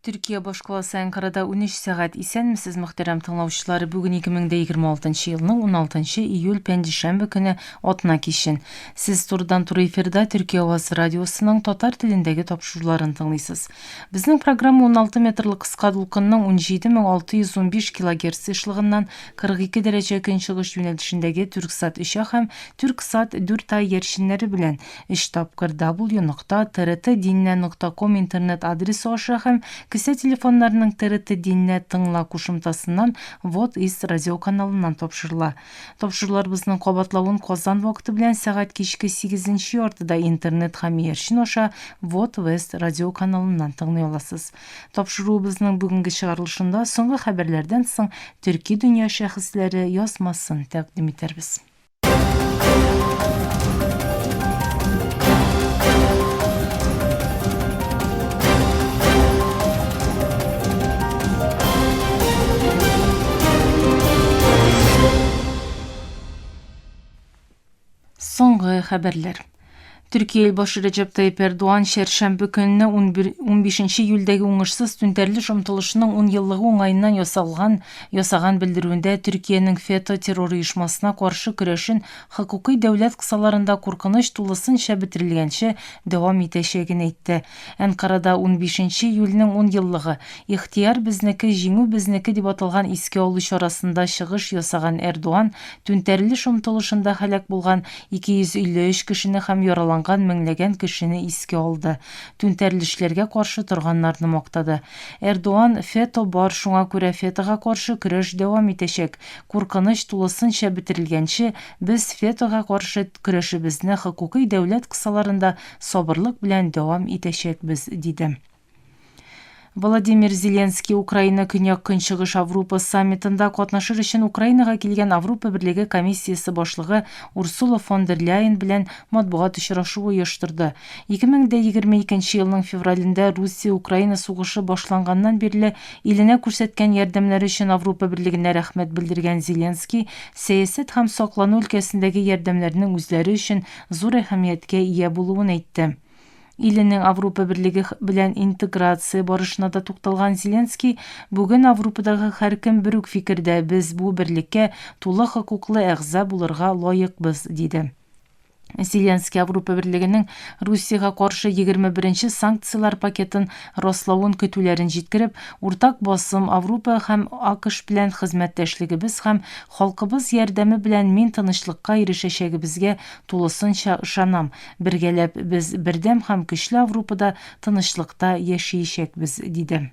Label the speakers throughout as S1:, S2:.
S1: Türkiye Boş Kalası Ankara'da 13 saat isenmisiz muhterem tыңлаучылар. Бүгін 2026 yılının 16 июль пәнжішәмбі күні отына кешін. Сіз турдан тур эфирда Türkiye Ovası Радиосының татар тіліндегі топшыруларын тыңлайсыз. Біздің программа 16 метрлік қысқа дулқынның 17615 кГц ышылығынан 42 дәрәҗә көнчыгыш юнәлешендәге Түрксат 3 һәм Түрксат 4 ай ершиннәре белән 3 тапкыр w.trt.dinne.com интернет адресы аша һәм кесе телефоннарының ТРТ Динне тыңла кушымтасынан Вот из радиоканалынан топшырыла. Топшырылар безнең кабатлавын Казан вакыты белән сәгать кичке 8 ортада интернет һәм ершин аша Вот Вест радиоканалынан тыңлый аласыз. Топшыру безнең бүгенге чыгарылышында соңгы хәбәрләрдән соң төрки дөнья шәхесләре язмасын тәкъдим итәрбез. Соңгы хәбәрләр. Türkiye Elbaşı Recep Tayyip Erdoğan şerşembe kөнне 15 июльдәге уңышсыз түнтәрлеш омтылышының 10 еллыгы уңайыннан ясаган белдерүендә Türkiye'нең FETÖ террор оешмасына каршы көрәшен хокукый дәүләт кысаларында куркыныч тулысынча бетерелгәнче дәвам итәчәген әйтте. Анкарада 15 июльнең 10 еллыгы ихтияр безнеке, җиңү безнеке дип аталган иске алу чарасында чыгыш ясаган Эрдоğan түнтәрлеш омтылышында һәлак булган 253 кешене һәм яраланган меңләгән кешене иске алды. Түнтәрлешләргә каршы торганнарны мактады. Эрдоğan FETÖ бар, шуңа күрә FETÖгә каршы көрәш дәвам итәчәк. Куркыныч тулысынча бетерелгәнче без FETÖгә каршы көрәшебезне хокукый дәүләт кысаларында сабырлык белән дәвам итәчәкбез, диде. Владимир Зеленский Украина Көньяк Көнчыгыш Авропа саммитында катнашыр өчен Украинага килгән Авропа Берлеге комиссиясе башлыгы Урсула фон дер Ляйен белән матбугат очрашуы оештырды. 2022 елның февралендә Русия-Украина сугышы башланганнан бирле иленә күрсәткән ярдәмнәре өчен Авропа Берлегенә рәхмәт белдергән Зеленский сәясәт һәм саклану өлкәсендәге ярдәмнәрнең үзләре өчен зур әһәмияткә ия булуын әйтте. Иленең Авропа Берлеге белән интеграция барышына да тукталган Зеленский бүген Авропадагы һәркем бер үк фикердә, без бу берлеккә тулы хокуклы әгъза булырга лаекбыз, диде. Зеленский Авропа Берлегенең Русиягә каршы 21-нче санкциялар пакетын раславын көтүләрен җиткереп, уртак басым Авропа һәм АКШ белән хезмәттәшлегебез һәм халкыбыз ярдәме белән мин тынычлыкка ирешәчәгебезгә тулысынча ышанам. Бергәләп без бердәм һәм көчле Авропада тынычлыкта яшәячәкбез, диде.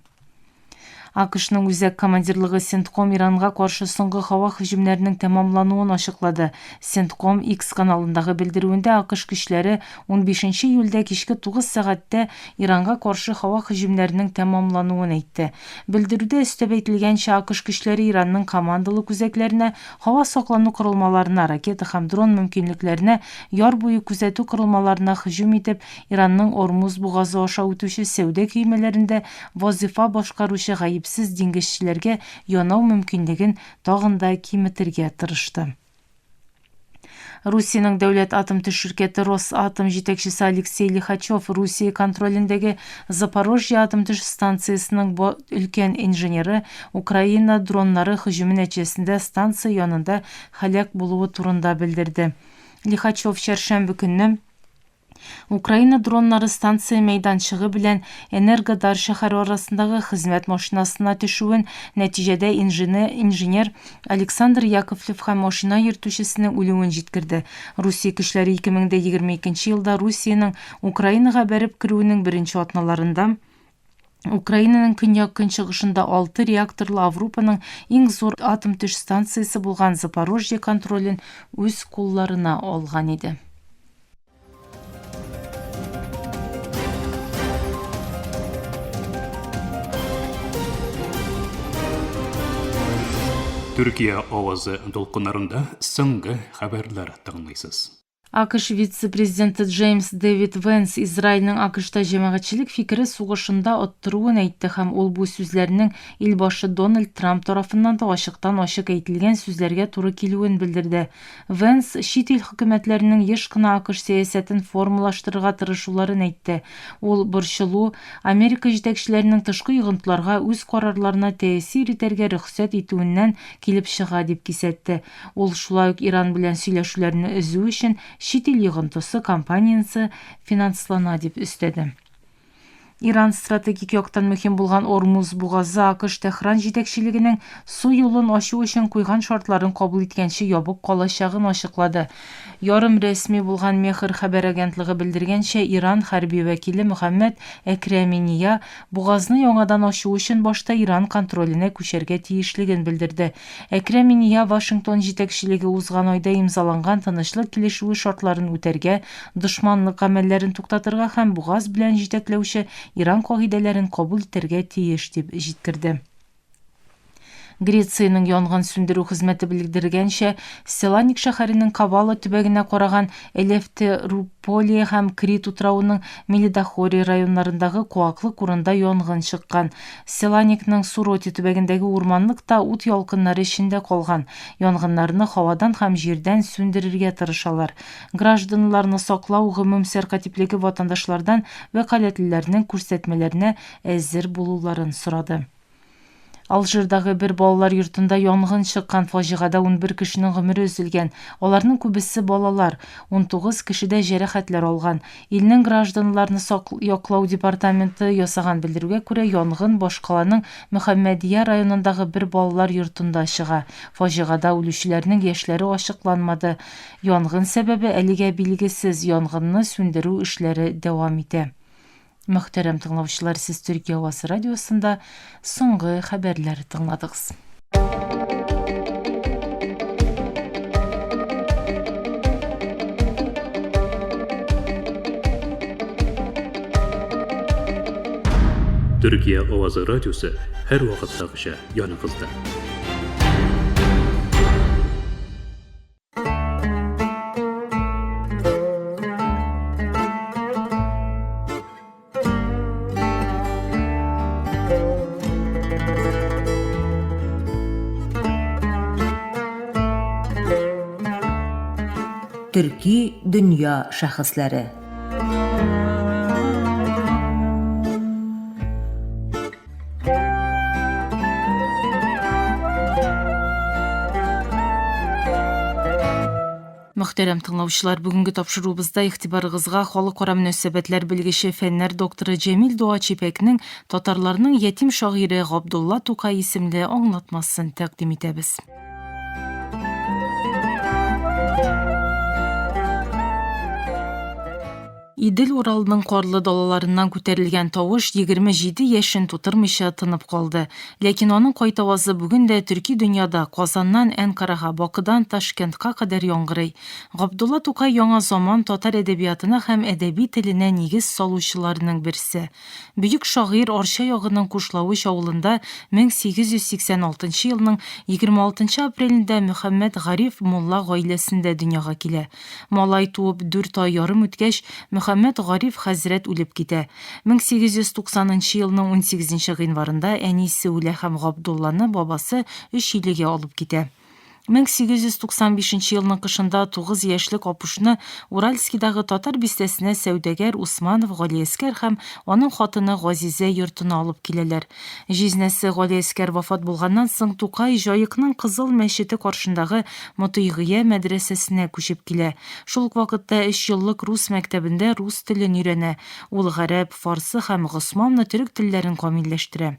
S1: АКШның үзәк командирлыгы Сентком Иранга каршы соңгы һава һөҗүмнәренең тәмамлануын ачыклады. Сентком X каналындагы белдерүендә АКШ көчләре 15 июльдә кичке 9 сәгатьтә Иранга каршы һава һөҗүмнәренең тәмамлануын әйтте. Белдерүдә өстәп әйтелгәнчә АКШ көчләре Иранның командалык үзәкләренә, һава саклану корылмаларына, ракета һәм дрон мөмкинлекләренә, яр буе күзәтү корылмаларына һөҗүм итеп, Иранның Ормуз бугазы аша үтүче сәүдә көймәләрендә вазифа башкаручы сез диңгезчеләргә янау мөмкинлеген тагын да киметергә тырышты. Русиянең дәүләт атом төш ширкәте Росатом җитәкчесе Алексей Лихачев Русия контролендәге Запорожье атом төш станциясының өлкән инженеры Украина дроннары һөҗүме нәтиҗәсендә станция янында һәлак булуы турында белдерде. Лихачев чәршәмбе көнне Украина дроннары станция мәйданчыгы белән Энергодар шәһәре арасындагы хезмәт машинасына төшүен, нәтиҗәдә инженер Александр Яковлев һәм машина йөртүчесенең үлүен җиткерде. Русия көчләре 2022 елда Русиянең Украинага бәреп керүенең беренче атналарында Украинаның көньяк көнчыгышында 6 реакторлы Авропаның иң зур атом төш станциясе булган Запорожье контролен үз кулларына алган иде.
S2: Türkiye Ovası dolqunlarında соңгы хәбәрләр тыңлыйсыз.
S1: АКШ вице-президенти Джеймс Дэвид Венс Израильнең АКШта җәмәгатьчелек фикере сугышында оттыруын әйтте һәм ул бу сүзләрнең ил башы Дональд Трамп тарафыннан да ачыктан-ачык әйтелгән сүзләргә туры килүен белдерде. Венс чит ил хөкүмәтләренең еш кына АКШ сәясәтен формалаштырырга тырышуларын әйтте. Ул борчылу Америка җитәкчеләренең тышкы йогынтыларга үз карарларына тәэсир итәргә рөхсәт итүеннән килеп чыга дип кисәтте. Ул шулай ук Иран белән сөйләшүләрне өзү өчен чит ил йогынтысы компаниясе финанслана дип өстәде. Иран стратегик яктан мөһим булган Ормуз бугазы АКШ Техран җитәкчелегенең су юлын ачу өчен куйган шартларын кабул иткәнче ябык калачагын ачыклады. Ярым рәсми булган Мехр хәбәр агентлыгы белдергәнчә, Иран хәрби вәкиле Мөхәммәд Әкрәминия бугазны яңадан ачу өчен башта Иран контроленә күчәргә тиешлеген белдерде. Әкрәминия Вашингтон җитәкчелеге узган айда имзаланган тынычлык килешүе шартларын үтәргә, дошманлык гамәлләрен туктатырга һәм бугаз белән җитәкләүче Иран кагыйдәләрен кабул итәргә тиеш дип җиткерде. Грециянең янгын сүндерү хезмәте белдергәнчә, Селаник шәһәренең Кавала төбәгенә караган Элефтерополия һәм Крит утравының Мелидохори районнарындагы куаклык урында янгын чыккан. Селаникның Суроти төбәгендәге урманлыкта ут ялкыннары эчендә калган. Янгыннарны һавадан һәм җирдән сүндерергә тырышалар. Гражданнарны саклау гомум сәркатиплеге ватандашлардан вәкаләтлеләрнең күрсәтмәләренә әзер булуларын сорады. Алжирдагы бер балалар йортында янгын чыккан. Фаҗигада 11 кешенең гомере өзелгән. Аларның күбесе балалар. 19 кеше дә җәрәхәтләр алган. Илнең гражданнарны яклау департаменты ясаган белдерүгә күрә, янгын Башкаланың Мөхәммәдия районындагы бер балалар йортында чыга. Фаҗигада үлүчеләрнең яшьләре ачыкланмады. Янгын сәбәбе әлегә билгесез. Янгынны сүндерү эшләре дәвам итә. Мөхтәрәм тыңлаучылар, сез Төркия Авасы радиосында соңгы хәбәрләр тыңладыгыз.
S2: Төркия Авасы радиосы һәр вакыттагыча яныгызда.
S3: Төрки дөнья шәхесләре.
S1: Мөхтәрәм тыңлаучылар, бүгенге тапшыруыбызда игътибарыгызга халыкара мөнәсәбәтләр белгече фәннәр докторы Җәмил Дуа Чипәкнең татарларның ятим шагыйре Габдулла Тукай исемле аңлатмасын тәкъдим итәбез. Идел Уралының карлы далаларыннан күтәрелгән тавыш 27 яшен тутырмыйча тынып калды. Ләкин аның кайтавазы бүген дә төрки дөньяда Казаннан Әнкарага, Бакыдан Ташкентка кадәр яңгырый. Габдулла Тукай яңа заман татар әдәбиятына һәм әдәби теленә нигез салучыларның берсе. Бөек шагыйрь Арча ягының Кушлавыч авылында 1886 елның 26 апрелендә Мөхәммәд Гариф мулла гаиләсендә дөньяга килә. Малай туып 4 ай ярым үткәч, Мөхәммәд Гариф хәзрәт үлеп китә. 1890 елның 18 гыйнварында әнисе үлә һәм Габдулланы бабасы 3 илгә алып китә. 1895 елның кышында 9 яшьлек апушны Уральскийдагы татар бистәсенә сәүдәгәр Усманов Галиәскәр һәм аның хатыны Газизә йортына алып киләләр. Җизнәсе Галиәскәр вафат булганнан соң Тукай Җаекның Кызыл мәчете каршындагы Мотыйгыя мәдрәсәсенә күчеп килә. Шул ук вакытта 3 еллык рус мәктәбендә рус телен өйрәнә. Ул гарәп, фарсы һәм госманны төрек телләрен камилләштерә.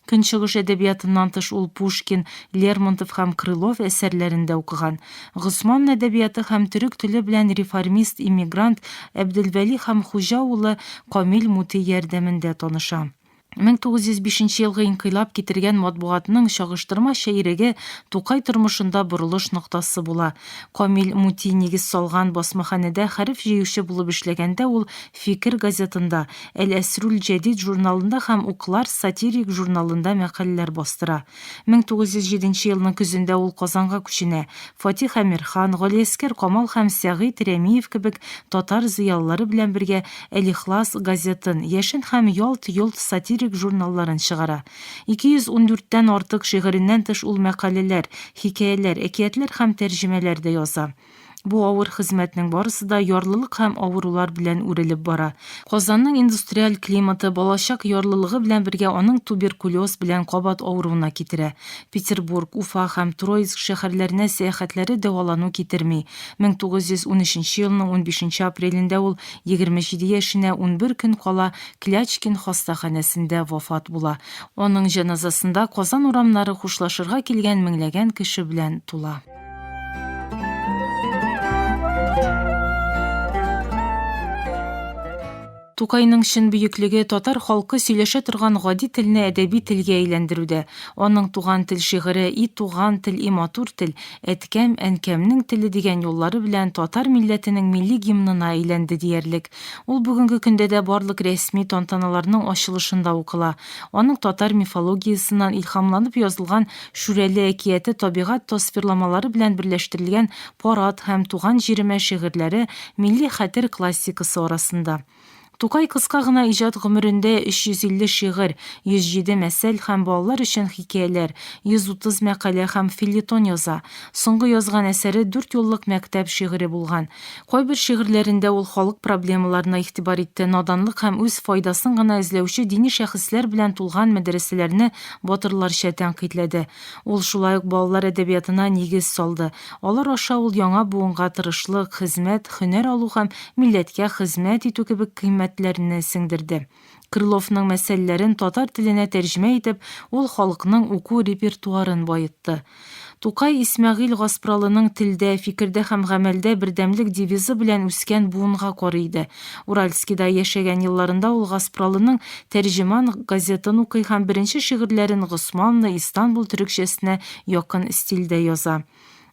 S1: Көнчыгыш әдәбиятыннан тыш ул Пушкин, Лермонтов һәм Крылов әсәрләрендә укыган. Госман әдәбияты һәм төрек теле белән реформист иммигрант Әбделвәли һәм Хуҗа улы Камил Мути ярдәмендә таныша. 1905 елгы инкыйлап китергән матбугатның чагыштырма шәйреге Тукай тормышында борылыш ноктасы була. Камил Мути нигез салган басмаханәдә хәреф җыючы булып эшләгәндә ул Фикер газетында, Әл-Әсрул Җәдид журналында һәм Уклар сатирик журналында мәкаләләр бастыра. 1907 елның көзендә ул Казанга күченә. Фатих Әмирхан, Галиәскәр Камал һәм Сәгыйть Рәмиев кебек татар зыялылары белән бергә Әл-Ихлас газетын, Яшен һәм Ялт-Йолт сатирик журналларын чыгара. 214тән артык шигыреннән тыш ул мәкаләләр, хикәяләр, әкиятләр һәм тәрҗемәләр дә яза. Бу авыр хезмәтнең барысы да ярлылык һәм авырулар белән үрелеп бара. Казанның индустриаль климаты балачак ярлылыгы белән бергә аның туберкулез белән кабат авыруына китерә. Петербург, Уфа һәм Троицк шәһәрләренә сәяхәтләре дәвалану китерми. 1913 елның 15 апрелендә ул 27 яшенә 11 көн кала Клячкин хастаханәсендә вафат була. Аның җаназасында Казан урамнары хушлашырга килгән меңләгән кеше белән тула. Тукайның чын бөеклеге татар халкы сөйләшә торган гади телне әдәби телгә әйләндерүдә. Аның туган тел шигыре, и туган тел, и матур тел, әткәм, әнкәмнең теле дигән юллары белән татар милләтенең милли гимнына әйләнде диярлек. Ул бүгенге көндә дә барлык рәсми тантаналарның ачылышында укыла. Аның татар мифологиясыннан илһамланып язылган Шүрәле әкияте табигать тасвирламалары белән берләштерелгән Парат һәм Туган җиремә шигырьләре милли хәтер классикасы арасында. Тукай кыска гына иҗат гомерендә 350 шигырь, 107 мәсәл һәм балалар өчен хикәяләр, 130 мәкалә һәм фельетон яза. Соңгы язган әсәре 4 еллык мәктәп шигыре булган. Кайбер шигырьләрендә ул халык проблемаларына игътибар итте, наданлык һәм үз файдасын гына эзләүче дини шәхесләр белән тулган мәдрәсәләрне батырларча тәнкыйтьләде. Ул шулай ук балалар әдәбиятына нигез салды. Алар аша ул яңа буынга тырышлык, хезмәт, һөнәр алу һәм милләткә хезмәт итү кебек кыйммәтләрне сеңдерде. Крыловның мәсьәләләрен татар теленә тәрҗемә итеп, ул халыкның уку репертуарын баетты. Тукай Исмәгыйль Гаспралының телдә, фикердә һәм гамәлдә бердәмлек девизы белән үскән буынга карыйды. Уральскида яшәгән елларында ул Гаспралының тәрҗеман газетын укый һәм беренче шигырьләрен госманлы, Истанбул төрекчәсенә якын стильдә яза.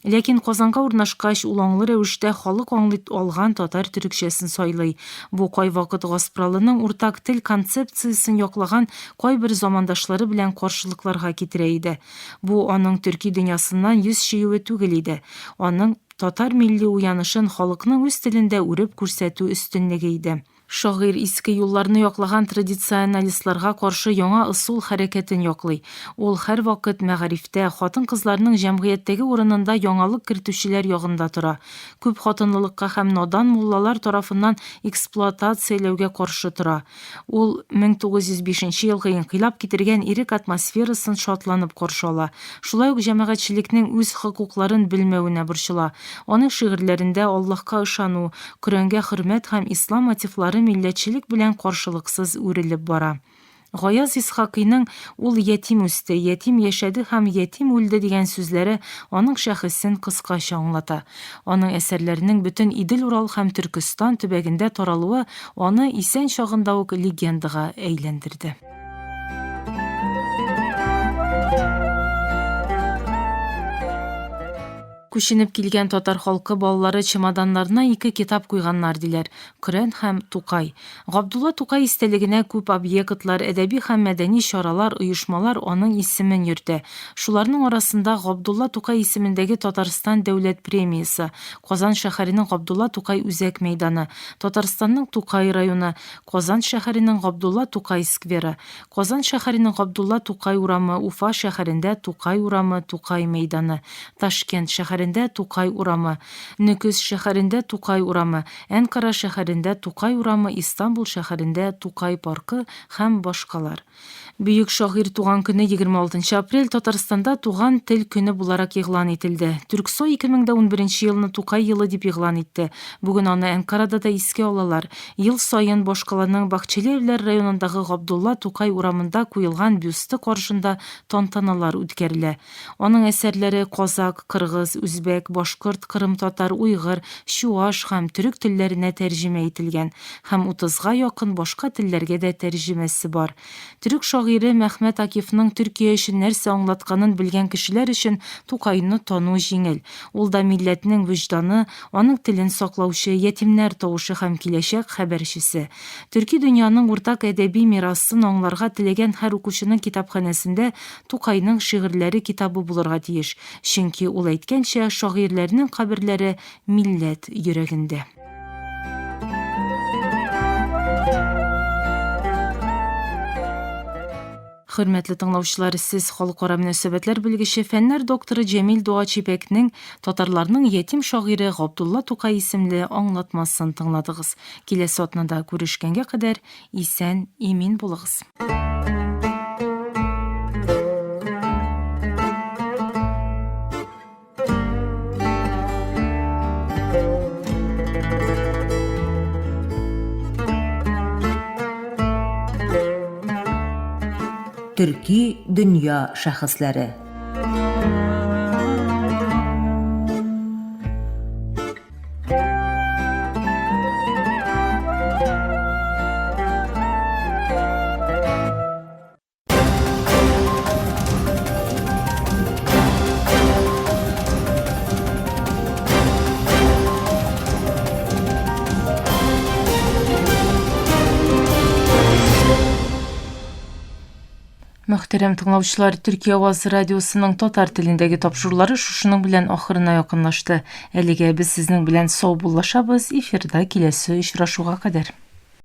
S1: Ләкин Казанга урнашкач, ул аңлы рәвештә халык аңлый алган татар төрекчәсен сайлый. Бу кайвакыт Гаспралының уртак тел концепциясын яклаган кайбер замандашлары белән каршылыкларга китерә иде. Бу аның төрки дөньясыннан йөз чигүе түгел иде. Аның татар милли уянышын халыкның үз телендә үреп күрсәтү өстенлеге иде. Шагыйрь иске юлларны яклаган традиционалистларга каршы яңа ысул хәрәкәтен яклый. Ул һәр вакыт мәгарифтә, хатын-кызларның җәмгыятьтәге урынында яңалык кертүчеләр ягында тора. Күп хатынлылыкка һәм надан муллалар тарафыннан эксплуатацияләүгә каршы тора. Ул 1905 елгы инкыйлаб китергән ирек атмосферасын шатланып каршы ала. Шулай ук җәмәгатьчелекнең үз хокукларын белмәвенә борчыла. Аның шигырьләрендә Аллаһка ышану, Коръәнгә хөрмәт һәм ислам мотивлары милләтчелек белән каршылыксыз үрелеп бара. Гаяз Исхакыйның «Ул ятим үсте, ятим яшәде һәм ятим үлде» дигән сүзләре аның шәхесен кыскача аңлата. Аның әсәрләренең бөтен Идел, Урал һәм Төркстан төбәгендә таралуы аны исән чагында ук легендага әйләндерде. Күченеп килгән татар халкы балалары чемоданнарына 2 китап куйганнар диләр: Коръән һәм Тукай. Габдулла Тукай истәлегенә күп объектлар, әдәби һәм мәдәни чаралар, оешмалар аның исемен йөртә. Шуларның арасында Габдулла Тукай исемендәге Татарстан дәүләт премиясе, Казан шәһәренең Габдулла Тукай үзәк мәйданы, Татарстанның Тукай районы, Казан шәһәренең Габдулла Тукай скверы, Казан шәһәренең Габдулла Тукай урамы, Уфа шәһәрендә Тукай урамы, Тукай мәйданы, Ташкент шәһәрендә Тукай урамы, Нөкес шәһәрендә Тукай урамы, Әнкара шәһәрендә Тукай урамы, Истанбул шәһәрендә Тукай паркы һәм башкалар. Бөек шагыйрь туган көне 26 апрель Татарстанда туган тел көне буларак игълан ителде. Түрксой 2011 елны Тукай елы дип игълан итте. Бүген аны Әнкарада да искә алалар. Ел саен башкаларның Бакчалы Эвләр районындагы Габдулла Тукай урамында куелган бюсты каршында тантаналар үткәрелә. Аның әсәрләре казак, кыргыз, үзбек, башкорт, кырым-татар, уйгыр, чуаш һәм түрк телләренә тәрҗемә ителгән һәм 30-га якын башка телләргә дә тәрҗемәсе бар. Түрк шагыйре Мәхмәт Акифның Төркия өчен нәрсә аңлатканын белгән кешеләр өчен Тукайны тану җиңел. Ул да милләтнең вөҗданы, аның телен саклаучы, ятимнәр тавышы һәм киләчәк хәбәрчесе. Төрки дөньяның уртак әдәби мирасын аңларга теләгән һәр укучының китапханәсендә Тукайның шигырьләре китабы булырга тиеш. Чөнки ул әйткәнчә, шагыйрьләрнең каберләре милләт йөрәгендә. Хөрмәтле тыңлаучылар, сез халыкара мөнәсәбәтләр белгече, фәннәр докторы Җәмил Дуачибәкнең татарларның ятим шагыйре Габдулла Тукай исемле аңлатмасын тыңладыгыз. Киләсе атнада күрешкәнгә кадәр исән, имин булыгыз.
S3: Төрки дөнья шәхесләре.
S1: Мөхтәрәм тыңлаучылар, Төркия Авазы радиосының татар телендәге тапшырулары шушының белән ахырына якынлашты. Әлегә без сезнең белән сау булышабыз. Эфирда киләсе очрашуга кадәр.